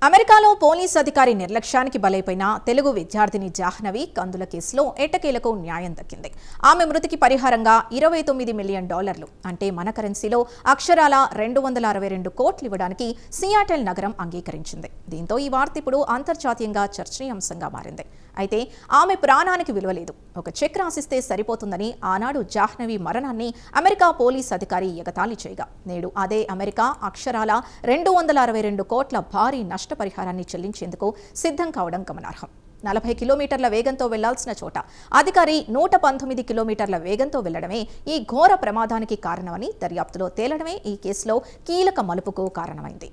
అమెరికాలో పోలీస్ అధికారి నిర్లక్ష్యానికి బలైపోయిన తెలుగు విద్యార్థిని జాహ్నవి కందుల కేసులో ఎట్టకేలకు న్యాయం దక్కింది. ఆమె మృతికి పరిహారంగా $29 మిలియన్ అంటే మన కరెన్సీలో అక్షరాల 262 కోట్లు ఇవ్వడానికి సియాటెల్ నగరం అంగీకరించింది. దీంతో ఈ వార్త ఇప్పుడు అంతర్జాతీయంగా చర్చనీయాంశంగా మారింది. అయితే ఆమె ప్రాణానికి విలువలేదు, ఒక చెక్ రాసిస్తే సరిపోతుందని ఆనాడు జాహ్నవి మరణాన్ని అమెరికా పోలీస్ అధికారి ఎగతాళి చేయగా, నేడు అదే అమెరికా అక్షరాల 262 కోట్ల భారీ నష్టపరిహారాన్ని చెల్లించేందుకు సిద్ధం కావడం గమనార్హం. 40 కిలోమీటర్ల వేగంతో వెళ్లాల్సిన చోట అధికారి 119 కిలోమీటర్ల వేగంతో వెళ్లడమే ఈ ఘోర ప్రమాదానికి కారణమని దర్యాప్తులో తేలడమే ఈ కేసులో కీలక మలుపుకు కారణమైంది.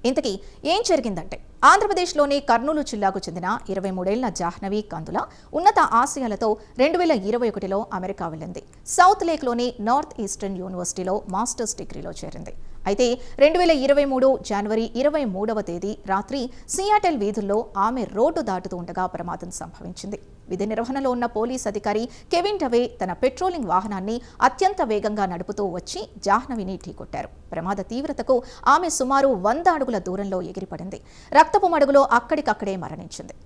ఇంతకీ ఏం జరిగిందంటే, ఆంధ్రప్రదేశ్లోని కర్నూలు జిల్లాకు చెందిన 23 ఏళ్ల జాహ్నవి కందుల ఉన్నత ఆశయాలతో 2021లో అమెరికా వెళ్ళింది. సౌత్ లేక్లోని నార్త్ ఈస్టర్న్ యూనివర్సిటీలో మాస్టర్స్ డిగ్రీలో చేరింది. అయితే 2023 జనవరి 23వ తేదీ రాత్రి సియాటెల్ వీధుల్లో ఆమె రోడ్డు దాటుతూ ఉండగా ప్రమాదం సంభవించింది. విధి నిర్వహణలో ఉన్న పోలీస్ అధికారి కెవిన్ డవే తన పెట్రోలింగ్ వాహనాన్ని అత్యంత వేగంగా నడుపుతూ వచ్చి జాహ్నవిని ఢీకొట్టారు. ప్రమాద తీవ్రతకు ఆమె సుమారు 100 అడుగుల దూరంలో ఎగిరిపడింది. రక్తపు మడుగులో అక్కడికక్కడే మరణించింది.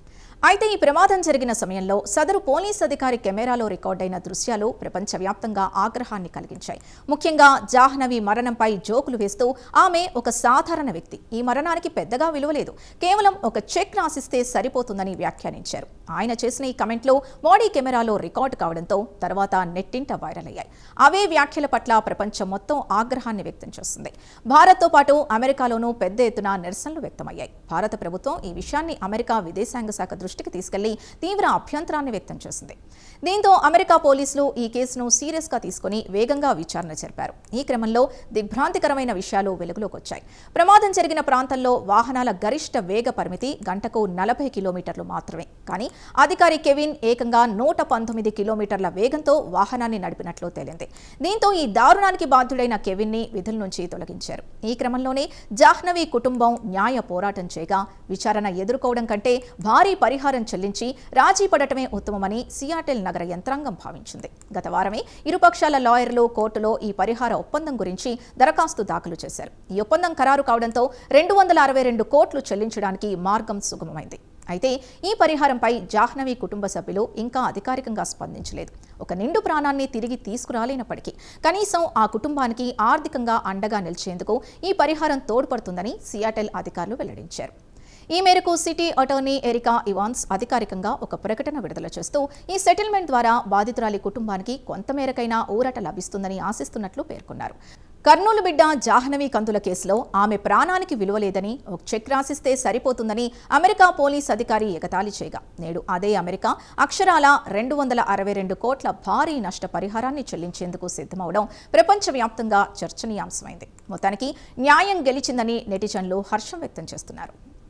అయితే ఈ ప్రమాదం జరిగిన సమయంలో సదరు పోలీస్ అధికారి కెమెరాలో రికార్డైన దృశ్యాలు ప్రపంచవ్యాప్తంగా ఆగ్రహాన్ని కలిగించాయి. ముఖ్యంగా జాహ్నవి మరణంపై జోకులు వేస్తూ ఆమె ఒక సాధారణ వ్యక్తి, ఈ మరణానికి పెద్దగా విలువ లేదు, కేవలం ఒక చెక్ రాసిస్తే సరిపోతుందని వ్యాఖ్యానించారు. ఆయన చేసిన ఈ కమెంట్లు బాడీ కెమెరాలో రికార్డు కావడంతో తర్వాత నెట్టింట వైరల్ అయ్యాయి. అవే వ్యాఖ్యల పట్ల ప్రపంచం మొత్తం ఆగ్రహాన్ని వ్యక్తం చేస్తుంది. భారత్తో పాటు అమెరికాలోనూ పెద్ద ఎత్తున నిరసనలు వ్యక్తమయ్యాయి. భారత ప్రభుత్వం ఈ విషయాన్ని అమెరికా విదేశాంగ శాఖ దృష్టికి తీసుకెళ్లి తీవ్ర అభ్యంతరాన్ని వ్యక్తం చేసింది. దీంతో అమెరికా పోలీసులు ఈ కేసును సీరియస్ గా తీసుకుని వేగంగా విచారణ జరిపారు. ఈ క్రమంలో దిగ్భ్రాంతికరమైన విషయాలు వెలుగులోకి వచ్చాయి. ప్రమాదం జరిగిన ప్రాంతంలో వాహనాల గరిష్ట వేగ పరిమితి గంటకు 40 కిలోమీటర్లు మాత్రమే. కానీ అధికారి కెవిన్ ఏకంగా 119 కిలోమీటర్ల వేగంతో వాహనాన్ని నడిపినట్లు తేలింది. దీంతో ఈ దారుణానికి బాధ్యుడైన కెవిన్ ని విధుల నుంచి తొలగించారు. ఈ క్రమంలోనే జాహ్నవి కుటుంబం న్యాయ పోరాటం చేయగా, విచారణ ఎదుర్కోవడం కంటే భారీ పరిహారం చెల్లించి రాజీ పడటమే ఉత్తమమని సియాటెల్ నగర యంత్రాంగం భావించింది. గత వారమే ఇరుపక్షాల లాయర్లు కోర్టులో ఈ పరిహార ఒప్పందం గురించి దరఖాస్తు దాఖలు చేశారు. ఈ ఒప్పందం ఖరారు కావడంతో 262 కోట్లు చెల్లించడానికి మార్గం సుగమమైంది. అయితే ఈ పరిహారంపై జాహ్నవి కుటుంబ సభ్యులు ఇంకా అధికారికంగా స్పందించలేదు. ఒక నిండు ప్రాణాన్ని తిరిగి తీసుకురాలేనప్పటికీ కనీసం ఆ కుటుంబానికి ఆర్థికంగా అండగా నిలిచేందుకు ఈ పరిహారం తోడ్పడుతుందని సియాటెల్ అధికారులు వెల్లడించారు. ఈ మేరకు సిటీ అటార్నీ ఎరికా ఇవాన్స్ అధికారికంగా ఒక ప్రకటన విడుదల చేస్తూ ఈ సెటిల్మెంట్ ద్వారా బాధితురాలి కుటుంబానికి కొంతమేరకైనా ఊరట లభిస్తుందని ఆశిస్తున్నట్లు పేర్కొన్నారు. కర్నూలు బిడ్డ జాహ్నవి కందుల కేసులో ఆమె ప్రాణానికి విలువలేదని, ఒక చెక్ రాసిస్తే సరిపోతుందని అమెరికా పోలీస్ అధికారి ఎగతాళి చేయగా, నేడు అదే అమెరికా అక్షరాల 262 కోట్ల భారీ నష్ట పరిహారాన్ని చెల్లించేందుకు సిద్ధమవడం ప్రపంచవ్యాప్తంగా చర్చనీయాంశమైంది. మొత్తానికి న్యాయం గెలిచిందని నెటిజన్లు హర్షం వ్యక్తం చేస్తున్నారు.